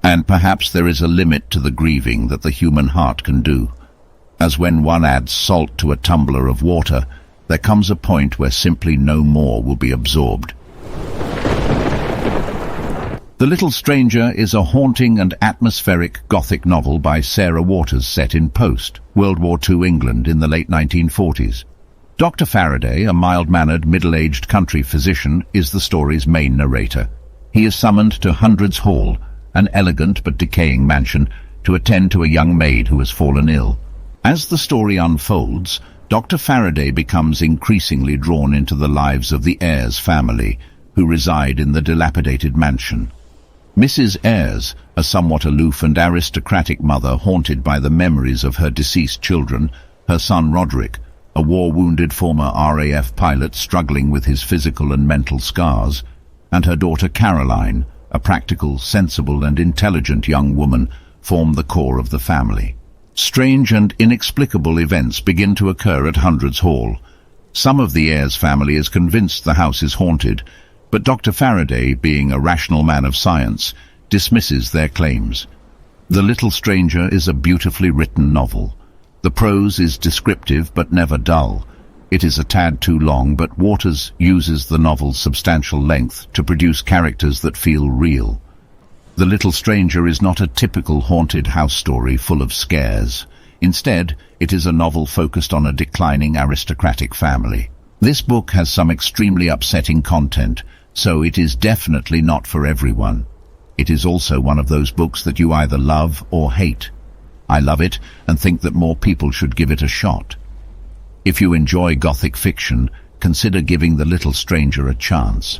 And perhaps there is a limit to the grieving that the human heart can do. As when one adds salt to a tumbler of water, there comes a point where simply no more will be absorbed. The Little Stranger is a haunting and atmospheric Gothic novel by Sarah Waters set in post-World War II England in the late 1940s. Dr. Faraday, a mild-mannered, middle-aged country physician, is the story's main narrator. He is summoned to Hundreds Hall, an elegant but decaying mansion, to attend to a young maid who has fallen ill. As the story unfolds, Dr. Faraday becomes increasingly drawn into the lives of the Ayres family, who reside in the dilapidated mansion. Mrs. Ayres, a somewhat aloof and aristocratic mother haunted by the memories of her deceased children, her son Roderick, a war-wounded former RAF pilot struggling with his physical and mental scars, and her daughter Caroline, a practical, sensible and intelligent young woman, form the core of the family. Strange and inexplicable events begin to occur at Hundreds Hall. Some of the Ayres family is convinced the house is haunted, but Dr. Faraday, being a rational man of science, dismisses their claims. The Little Stranger is a beautifully written novel. The prose is descriptive but never dull. It is a tad too long, but Waters uses the novel's substantial length to produce characters that feel real. The Little Stranger is not a typical haunted house story full of scares. Instead, it is a novel focused on a declining aristocratic family. This book has some extremely upsetting content, so it is definitely not for everyone. It is also one of those books that you either love or hate. I love it and think that more people should give it a shot. If you enjoy Gothic fiction, consider giving The Little Stranger a chance.